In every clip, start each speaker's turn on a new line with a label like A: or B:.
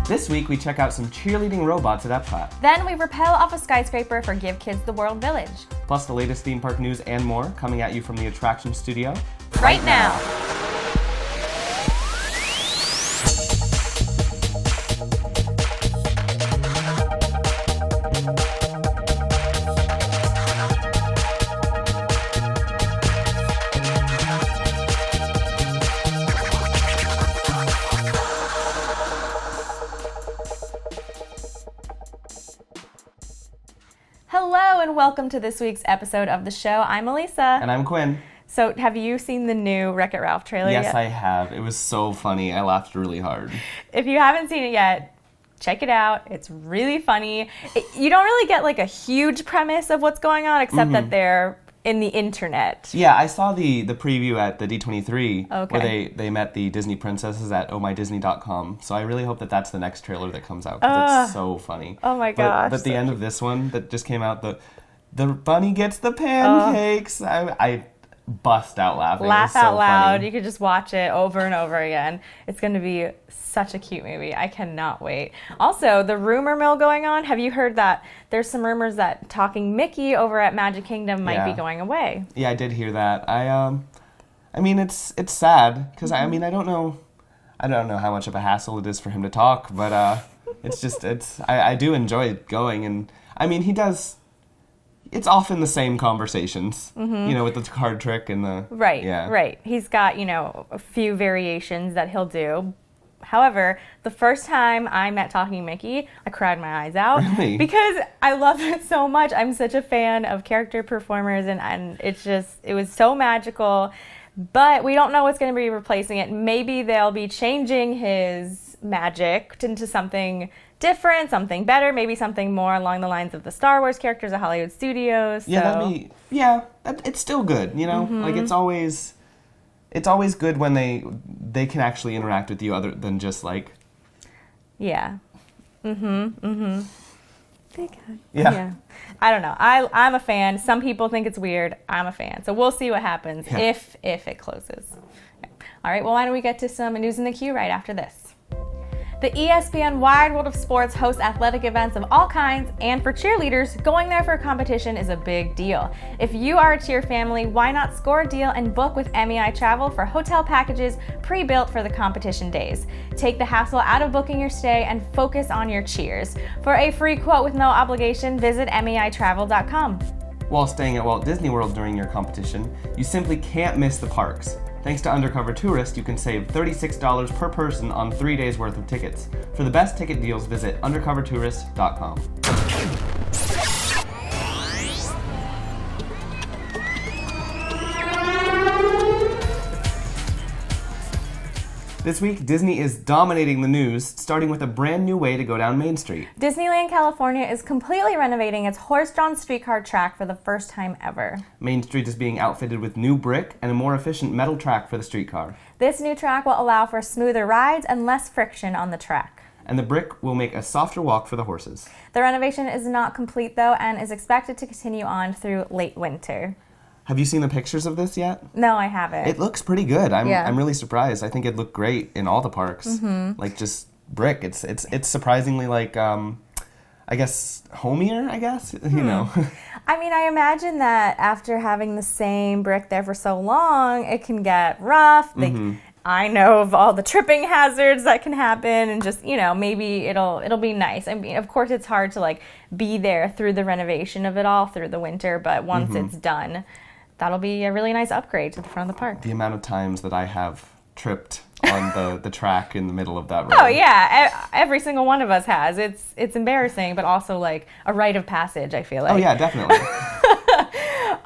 A: This week, we check out some cheerleading robots at Epcot.
B: Then we rappel off a skyscraper for Give Kids the World Village.
A: Plus the latest theme park news and more coming at you from the attraction studio
B: right now. Hello and welcome to this week's episode of the show. I'm Elisa.
A: And I'm Quinn.
B: So have you seen the new Wreck-It Ralph trailer yet?
A: Yes, I have. It was so funny. I laughed really hard.
B: If you haven't seen it yet, check it out. It's really funny. You don't really get like a huge premise of what's going on except that they're in the internet.
A: Yeah, I saw the preview at the D23
B: Okay.
A: where they met the Disney princesses at ohmydisney.com. So I really hope that that's the next trailer that comes out because it's so funny.
B: Oh my gosh.
A: But the end of this one that just came out, the bunny gets the pancakes. I bust out laughing.
B: Laugh
A: it was so
B: out loud.
A: funny.
B: You could just watch it over and over again. It's going to be such a cute movie. I cannot wait. Also, the rumor mill going on. Have you heard that there's some rumors that Talking Mickey over at Magic Kingdom might be going away?
A: Yeah, I did hear that. I mean, it's sad because I don't know how much of a hassle it is for him to talk, but I do enjoy going, and I mean he does. It's often the same conversations, with the card trick and the...
B: Right. He's got, a few variations that he'll do. However, the first time I met Talking Mickey, I cried my eyes out.
A: Really?
B: Because I love it so much. I'm such a fan of character performers, and it was so magical. But we don't know what's going to be replacing it. Maybe they'll be changing his magic into something different, something better, maybe something more along the lines of the Star Wars characters at Hollywood Studios.
A: It's still good, Like it's always good when they can actually interact with you other than just like...
B: Yeah. Yeah.
A: Yeah.
B: I don't know. I'm a fan. Some people think it's weird. I'm a fan. So we'll see what happens if it closes. All right, well, why don't we get to some news in the queue right after this. The ESPN Wide World of Sports hosts athletic events of all kinds, and for cheerleaders, going there for a competition is a big deal. If you are a cheer family, why not score a deal and book with MEI Travel for hotel packages pre-built for the competition days? Take the hassle out of booking your stay and focus on your cheers. For a free quote with no obligation, visit MEItravel.com.
A: While staying at Walt Disney World during your competition, you simply can't miss the parks. Thanks to Undercover Tourist, you can save $36 per person on 3 days worth of tickets. For the best ticket deals, visit undercovertourist.com. This week, Disney is dominating the news, starting with a brand new way to go down Main Street.
B: Disneyland California is completely renovating its horse-drawn streetcar track for the first time ever.
A: Main Street is being outfitted with new brick and a more efficient metal track for the streetcar.
B: This new track will allow for smoother rides and less friction on the track.
A: And the brick will make a softer walk for the horses.
B: The renovation is not complete, though, and is expected to continue on through late winter.
A: Have you seen the pictures of this yet?
B: No, I haven't.
A: It looks pretty good. I'm really surprised. I think it looked great in all the parks. Like just brick. It's surprisingly like I guess homier, I guess.
B: I mean, I imagine that after having the same brick there for so long, it can get rough. I know of all the tripping hazards that can happen, and just, maybe it'll be nice. I mean, of course it's hard to like be there through the renovation of it all through the winter, but once it's done, that'll be a really nice upgrade to the front of the park.
A: The amount of times that I have tripped on the track in the middle of that road.
B: Oh yeah, every single one of us has. It's embarrassing, but also like a rite of passage, I feel like.
A: Oh yeah, definitely.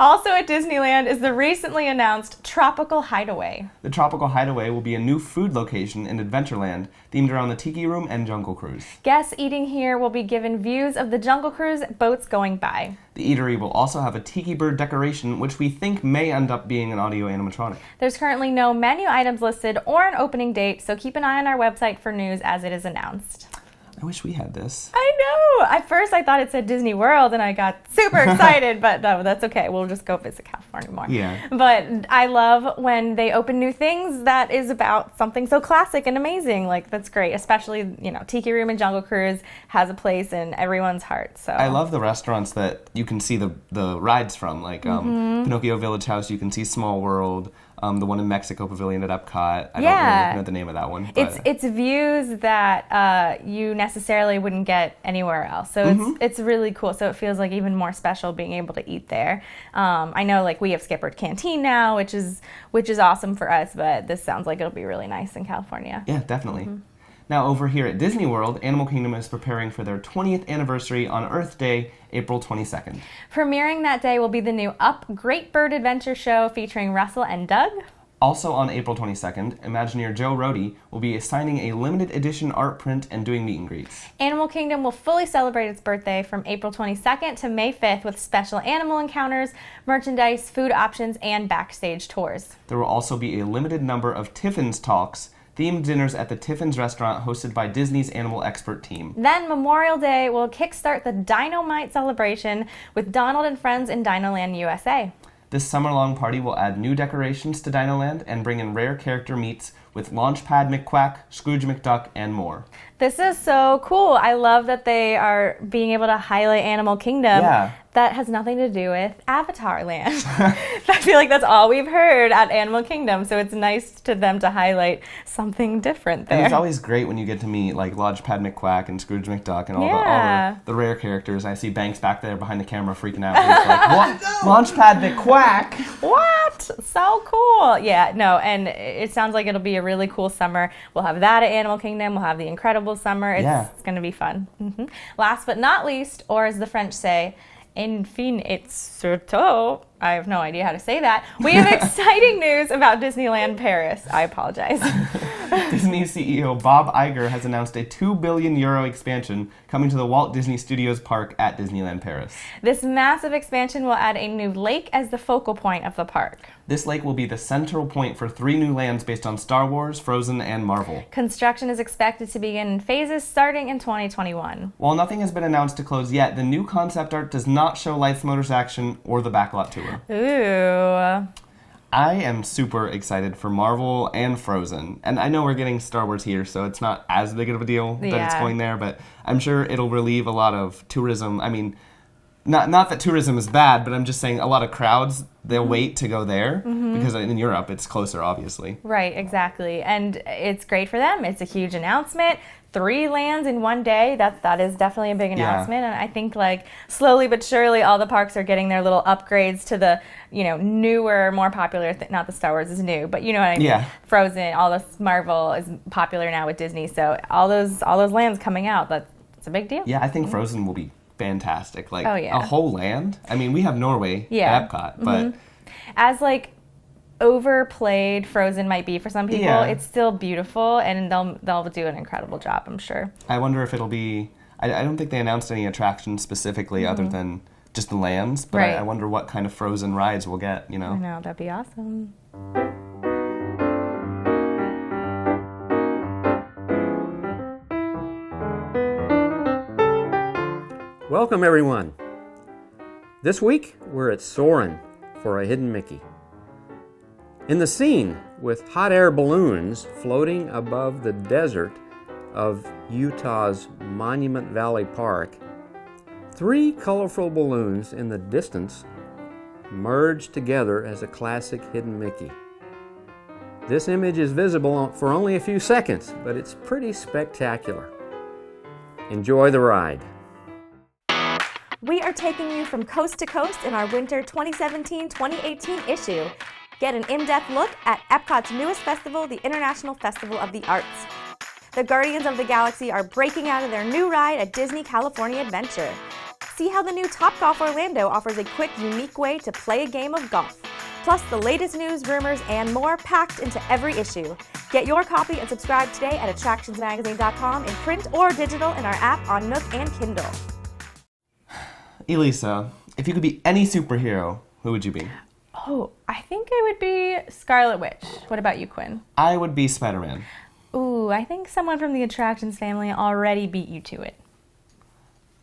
B: Also at Disneyland is the recently announced Tropical Hideaway.
A: The Tropical Hideaway will be a new food location in Adventureland, themed around the Tiki Room and Jungle Cruise.
B: Guests eating here will be given views of the Jungle Cruise boats going by.
A: The eatery will also have a tiki bird decoration, which we think may end up being an audio animatronic.
B: There's currently no menu items listed or an opening date, so keep an eye on our website for news as it is announced.
A: I wish we had this.
B: I know. At first, I thought it said Disney World, and I got super excited. But no, that's okay. We'll just go visit California more.
A: Yeah.
B: But I love when they open new things that is about something so classic and amazing. Like, that's great. Especially, Tiki Room and Jungle Cruise has a place in everyone's heart. So
A: I love the restaurants that you can see the rides from, like Pinocchio Village House. You can see Small World. The one in Mexico Pavilion at Epcot. I don't really know the name of that one. But
B: It's views that you necessarily wouldn't get anywhere else. So it's really cool. So it feels like even more special being able to eat there. I know like we have Skipper Canteen now, which is awesome for us, but this sounds like it'll be really nice in California.
A: Yeah, definitely. Now over here at Disney World, Animal Kingdom is preparing for their 20th anniversary on Earth Day, April 22nd.
B: Premiering that day will be the new Up Great Bird Adventure show featuring Russell and Doug.
A: Also on April 22nd, Imagineer Joe Rohde will be assigning a limited edition art print and doing meet and greets.
B: Animal Kingdom will fully celebrate its birthday from April 22nd to May 5th with special animal encounters, merchandise, food options, and backstage tours.
A: There will also be a limited number of Tiffin's Talks, themed dinners at the Tiffin's restaurant hosted by Disney's animal expert team.
B: Then Memorial Day will kickstart the Dino-Mite celebration with Donald and Friends in Dinoland USA.
A: This summer-long party will add new decorations to Dinoland and bring in rare character meets with Launchpad McQuack, Scrooge McDuck, and more.
B: This is so cool. I love that they are being able to highlight Animal Kingdom.
A: Yeah.
B: That has nothing to do with Avatar Land. I feel like that's all we've heard at Animal Kingdom, so it's nice to them to highlight something different there.
A: And it's always great when you get to meet like Launchpad McQuack and Scrooge McDuck and all the rare characters. I see Banks back there behind the camera freaking out. He's like, what? Launchpad McQuack?
B: What? So cool. Yeah, no, and it sounds like it'll be a really cool summer. We'll have that at Animal Kingdom. We'll have the Incredible Summer. It's going to be fun. Last but not least, or as the French say, enfin, it's surtout. I have no idea how to say that. We have exciting news about Disneyland Paris. I apologize.
A: Disney CEO Bob Iger has announced a €2 billion expansion coming to the Walt Disney Studios Park at Disneyland Paris.
B: This massive expansion will add a new lake as the focal point of the park.
A: This lake will be the central point for 3 new lands based on Star Wars, Frozen, and Marvel.
B: Construction is expected to begin in phases starting in 2021.
A: While nothing has been announced to close yet, the new concept art does not show Lights Motors action or the backlot tour.
B: Ooh.
A: I am super excited for Marvel and Frozen. And I know we're getting Star Wars here, so it's not as big of a deal that it's going there, but I'm sure it'll relieve a lot of tourism. I mean, not that tourism is bad, but I'm just saying a lot of crowds, they'll wait to go there because in Europe it's closer, obviously.
B: Right, exactly. And it's great for them. It's a huge announcement. 3 lands in one day, that is definitely a big announcement. And I think like slowly but surely all the parks are getting their little upgrades to the, newer, more popular, not the Star Wars is new, but you know what I mean? Yeah. Frozen, all this Marvel is popular now with Disney. So all those lands coming out, that's a big deal.
A: Yeah, I think Frozen will be fantastic. Like a whole land. I mean, we have Norway at Epcot, but
B: as like overplayed Frozen might be for some people, it's still beautiful, and they'll do an incredible job, I'm sure.
A: I wonder if it'll be. I don't think they announced any attractions specifically other than just the lands, but I wonder what kind of Frozen rides we'll get.
B: I know, that'd be awesome.
C: Welcome, everyone. This week, we're at Soarin' for a Hidden Mickey. In the scene, with hot air balloons floating above the desert of Utah's Monument Valley Park, 3 colorful balloons in the distance merge together as a classic Hidden Mickey. This image is visible for only a few seconds, but it's pretty spectacular. Enjoy the ride.
B: We are taking you from coast to coast in our winter 2017-2018 issue. Get an in-depth look at Epcot's newest festival, the International Festival of the Arts. The Guardians of the Galaxy are breaking out of their new ride at Disney California Adventure. See how the new Topgolf Orlando offers a quick, unique way to play a game of golf. Plus the latest news, rumors, and more packed into every issue. Get your copy and subscribe today at attractionsmagazine.com in print or digital in our app on Nook and Kindle.
A: Elisa, if you could be any superhero, who would you be?
B: Oh, I think it would be Scarlet Witch. What about you, Quinn?
A: I would be Spider-Man.
B: Ooh, I think someone from the attractions family already beat you to it.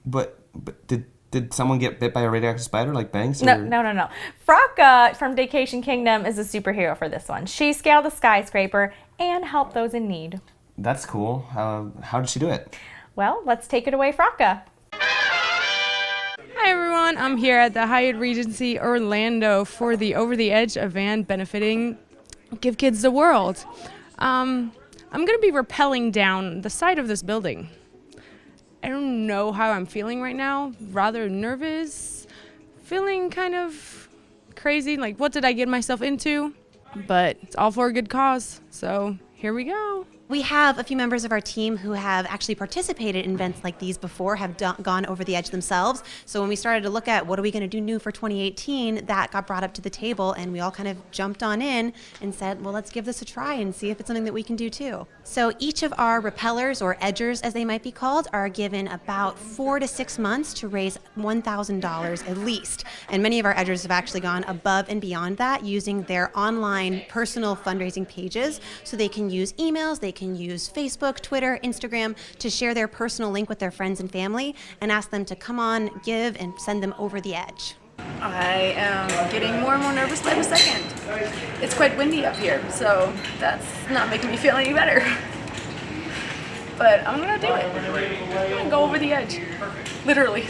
A: But did someone get bit by a radioactive spider like Banks? Or?
B: No. Frauke from Vacation Kingdom is a superhero for this one. She scaled a skyscraper and helped those in need.
A: That's cool. How did she do it?
B: Well, let's take it away, Frauke.
D: Hi everyone, I'm here at the Hyatt Regency Orlando for the Over the Edge event benefiting Give Kids the World. I'm going to be rappelling down the side of this building. I don't know how I'm feeling right now, rather nervous, feeling kind of crazy, like what did I get myself into? But it's all for a good cause, so here we go.
E: We have a few members of our team who have actually participated in events like these before, have gone over the edge themselves. So when we started to look at what are we going to do new for 2018, that got brought up to the table and we all kind of jumped on in and said, well, let's give this a try and see if it's something that we can do too. So each of our rappellers, or edgers as they might be called, are given about 4 to 6 months to raise $1,000 at least. And many of our edgers have actually gone above and beyond that using their online personal fundraising pages. So they can use emails, they can use Facebook, Twitter, Instagram to share their personal link with their friends and family and ask them to come on, give, and send them over the edge.
F: I am getting more and more nervous by the second. It's quite windy up here, so that's not making me feel any better. But I'm gonna do it. I'm gonna go over the edge, literally.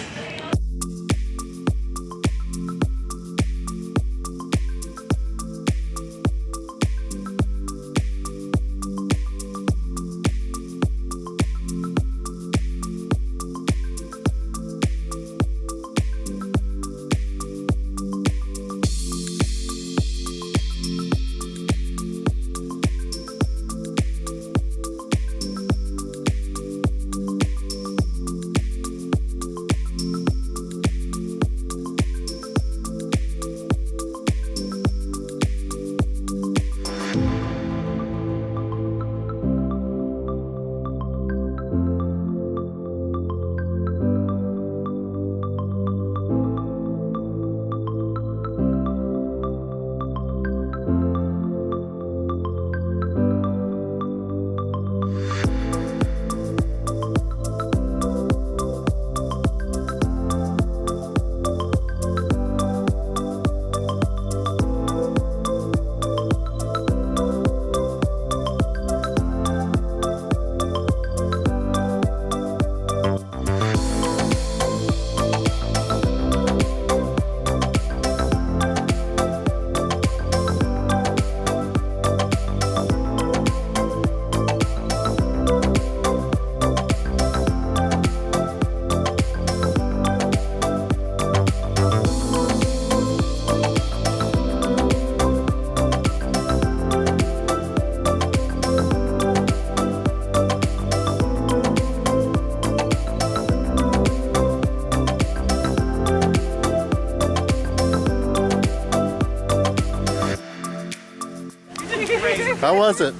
G: How was it?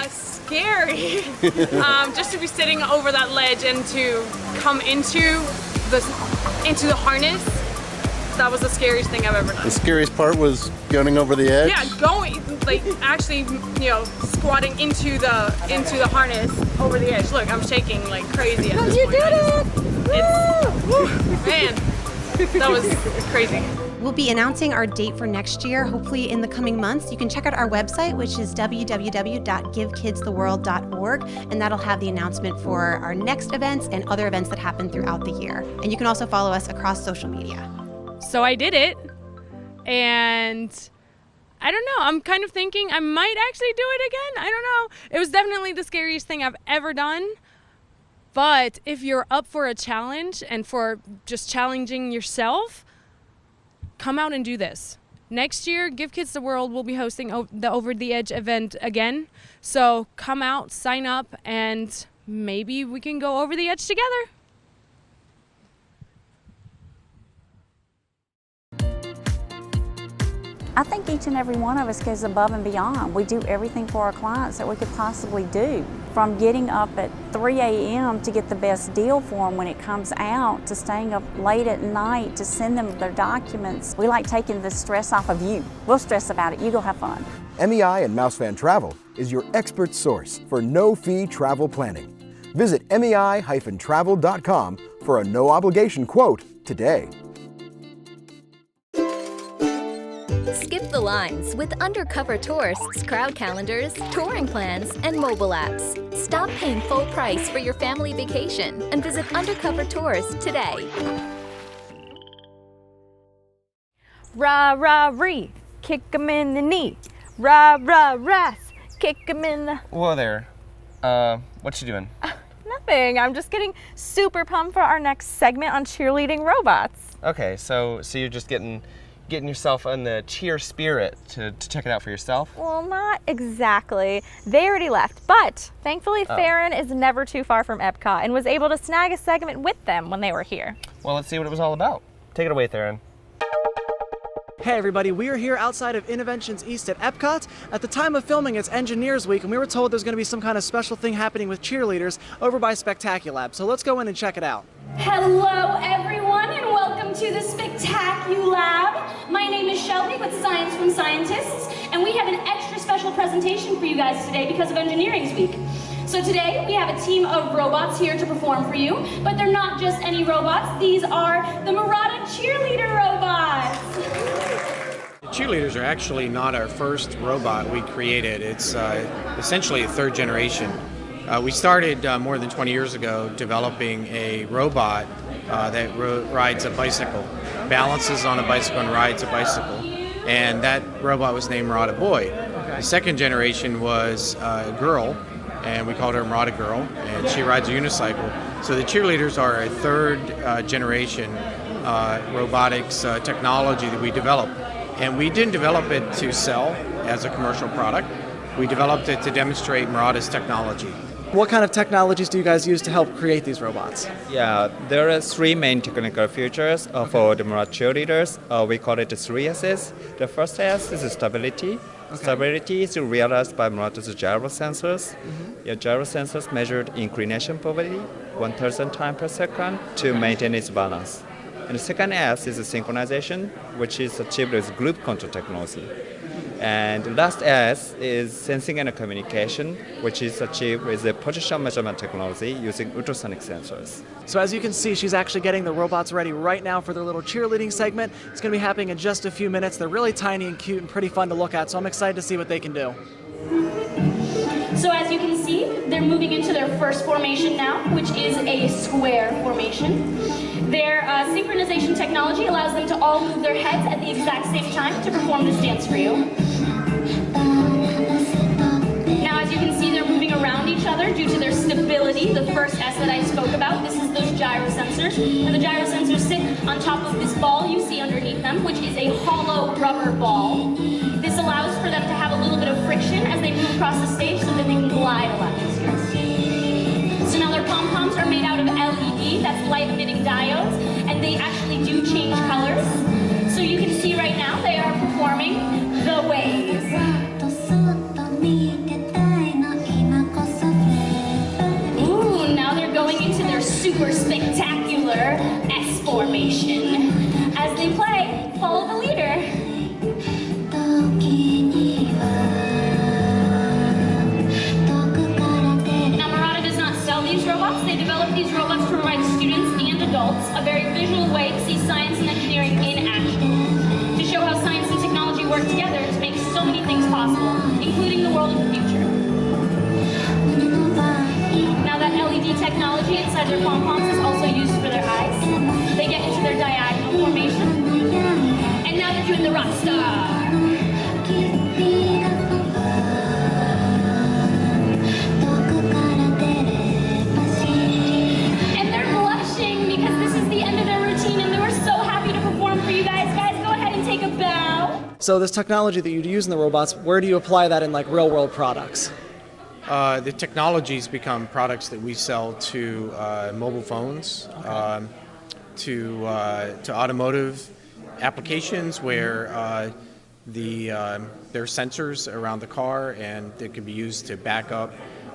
D: Scary. Just to be sitting over that ledge and to come into the harness, that was the scariest thing I've ever done.
G: The scariest part was going over the edge?
D: Yeah, actually, squatting into the harness over the edge. Look, I'm shaking like crazy at this point. You did it! Man, that was crazy.
E: We'll be announcing our date for next year, hopefully in the coming months. You can check out our website, which is www.givekidstheworld.org, and that'll have the announcement for our next events and other events that happen throughout the year. And you can also follow us across social media.
D: So I did it, and I don't know, I'm kind of thinking I might actually do it again. I don't know. It was definitely the scariest thing I've ever done. But if you're up for a challenge and for just challenging yourself, come out and do this. Next year, Give Kids the World will be hosting the Over the Edge event again. So come out, sign up, and maybe we can go over the edge together.
H: I think each and every one of us goes above and beyond. We do everything for our clients that we could possibly do. From getting up at 3 a.m. to get the best deal for them when it comes out, to staying up late at night to send them their documents. We like taking the stress off of you. We'll stress about it. You go have fun.
I: MEI and Mouse Fan Travel is your expert source for no-fee travel planning. Visit mei-travel.com for a no-obligation quote today.
J: Skip the lines with Undercover Tourists crowd calendars, touring plans, and mobile apps. Stop paying full price for your family vacation and visit Undercover Tours today.
B: Rah, rah, ree, kick 'em in the knee. Rah, rah, ras, kick 'em in the...
A: Whoa there. What you doing?
B: Nothing. I'm just getting super pumped for our next segment on cheerleading robots.
A: Okay, so you're just getting yourself in the cheer spirit to check it out for yourself?
B: Well, not exactly. They already left, but thankfully Tharin is never too far from Epcot and was able to snag a segment with them when they were here.
A: Well, let's see what it was all about. Take it away, Tharin.
K: Hey everybody, we are here outside of Innovations East at Epcot. At the time of filming, it's Engineers Week, and we were told there's going to be some kind of special thing happening with cheerleaders over by Spectaculab. So let's go in and check it out.
L: Hello everyone, and welcome to the Spectaculab. My name is Shelby with Science from Scientists, and we have an extra special presentation for you guys today because of Engineering Week. So today we have a team of robots here to perform for you, but they're not just any robots. These are the Murata Cheerleader robots.
C: Cheerleaders are actually not our first robot we created. It's essentially a third generation. We started more than 20 years ago developing a robot that rides a bicycle, balances on a bicycle and rides a bicycle. And that robot was named Murata Boy. The second generation was a girl, and we called her Murata Girl, and she rides a unicycle. So the cheerleaders are a third generation robotics technology that we developed. And we didn't develop it to sell as a commercial product. We developed it to demonstrate Murata's technology.
K: What kind of technologies do you guys use to help create these robots?
M: Yeah, there are three main technical features for the Murata Cheerleaders. We call it the 3 S's. The first S is stability. Okay. Stability is realized by Murata's gyro sensors. Your gyro sensors measured inclination probability 1,000 times per second to maintain its balance. And the second S is synchronization, which is achieved with group control technology. And the last S is sensing and communication, which is achieved with the position measurement technology using ultrasonic sensors.
K: So as you can see, she's actually getting the robots ready right now for their little cheerleading segment. It's going to be happening in just a few minutes. They're really tiny and cute and pretty fun to look at, so I'm excited to see what they can do.
L: So as you can see, they're moving into their first formation now, which is a square formation. Their synchronization technology allows them to all move their heads at the exact same time to perform this dance for you. Now as you can see, they're moving around each other due to their stability, the first S that I spoke about. This is those gyro sensors. And the gyro sensors sit on top of this ball you see underneath them, which is a hollow rubber ball. This allows for them to have a little bit of friction as they move across the stage so that they can glide a lot easier. So now their pom-poms are made out of LED, that's light-emitting diodes, and they actually do change colors. So you can see right now they are performing the waves. Ooh, now they're going into their super spectacular S formation. As they play, follow the leader. Now Murata does not sell these robots. They develop these robots to provide students and adults a very visual way to see science and engineering in action, to show how science and technology work together to make so many things possible, including the world of the future. Now that LED technology inside their pom-poms is also used for their eyes. They get into their diagonal formation. And now they're doing the rock star. And they're blushing because this is the end of their routine and they were so happy to perform for you guys. Guys, go ahead and take a bow.
K: So this technology that you use in the robots, where do you apply that in like real-world products?
C: The technologies become products that we sell to mobile phones, to automotive applications where there are sensors around the car and they can be used to back up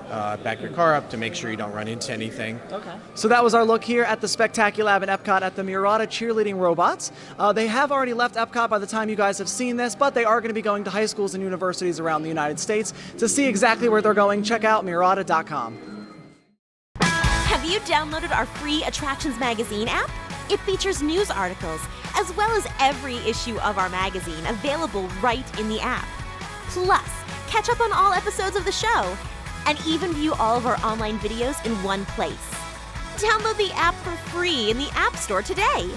N: back your car up to make sure you don't run into anything.
K: Okay. So that was our look here at the Spectaculab in Epcot at the Murata Cheerleading robots. They have already left Epcot by the time you guys have seen this, but they are going to be going to high schools and universities around the United States. To see exactly where they're going, check out Murata.com.
O: Have you downloaded our free Attractions Magazine app? It features news articles, as well as every issue of our magazine available right in the app. Plus, catch up on all episodes of the show, and even view all of our online videos in one place. Download the app for free in the App Store today.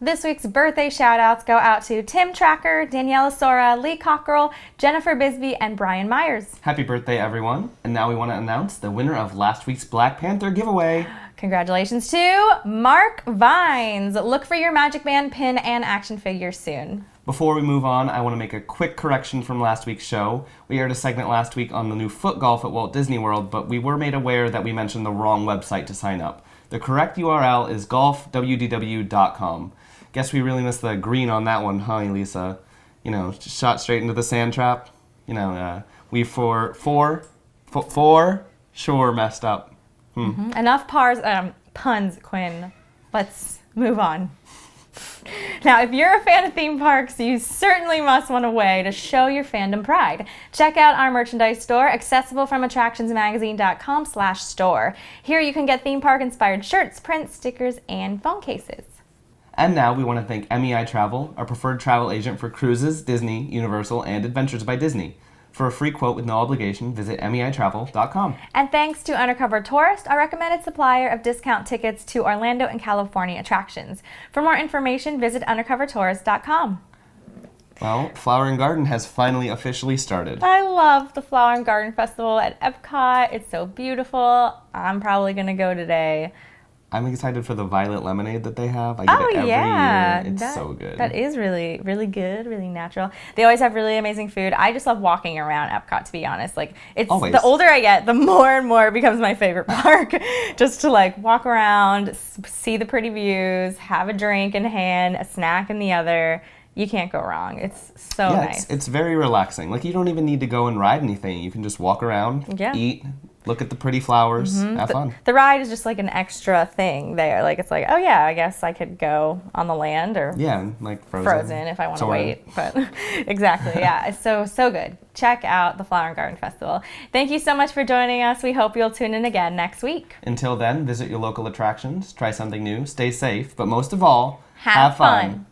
B: This week's birthday shout-outs go out to Tim Tracker, Daniela Sora, Lee Cockerell, Jennifer Bisbee, and Brian Myers.
A: Happy birthday, everyone. And now we want to announce the winner of last week's Black Panther giveaway.
B: Congratulations to Mark Vines. Look for your Magic Band pin and action figure soon.
A: Before we move on, I want to make a quick correction from last week's show. We aired a segment last week on the new foot golf at Walt Disney World, but we were made aware that we mentioned the wrong website to sign up. The correct URL is golfwdw.com. Guess we really missed the green on that one, huh, Elisa? You know, shot straight into the sand trap. You know, we for sure messed up.
B: Mm-hmm. Enough puns, Quinn. Let's move on. Now, if you're a fan of theme parks, you certainly must want a way to show your fandom pride. Check out our merchandise store, accessible from attractionsmagazine.com/store. Here you can get theme park-inspired shirts, prints, stickers, and phone cases.
A: And now we want to thank MEI Travel, our preferred travel agent for cruises, Disney, Universal, and Adventures by Disney. For a free quote with no obligation, visit meitravel.com.
B: And thanks to Undercover Tourist, our recommended supplier of discount tickets to Orlando and California attractions. For more information, visit undercovertourist.com.
A: Well, Flower and Garden has finally officially started.
B: I love the Flower and Garden Festival at Epcot. It's so beautiful. I'm probably going to go today.
A: I'm excited for the violet lemonade that they have. I get it every year. It's so good.
B: That is really, really good, really natural. They always have really amazing food. I just love walking around Epcot, to be honest. Like, it's
A: always.
B: The older I get, the more and more it becomes my favorite park. Just to like walk around, see the pretty views, have a drink in hand, a snack in the other. You can't go wrong. It's so nice.
A: It's very relaxing. Like, you don't even need to go and ride anything. You can just walk around, eat, look at the pretty flowers, have fun.
B: The ride is just like an extra thing there. Like, it's like, oh yeah, I guess I could go on the land or
A: like
B: Frozen if I want to wait. But exactly, yeah. It's so good. Check out the Flower and Garden Festival. Thank you so much for joining us. We hope you'll tune in again next week.
A: Until then, visit your local attractions, try something new, stay safe, but most of all,
B: have fun.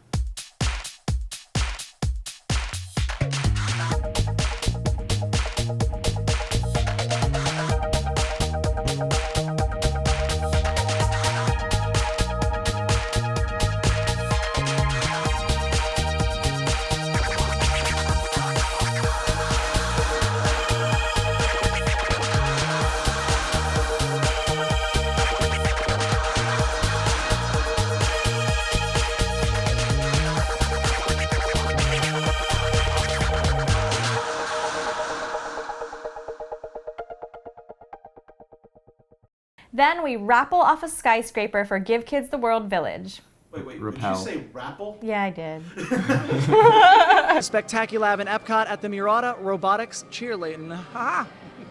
B: Then we rappel off a skyscraper for Give Kids the World Village.
G: Wait,
A: Rappel.
G: did you say rappel?
B: Yeah, I did.
K: Spectaculab in Epcot at the Murata Robotics Cheerleading.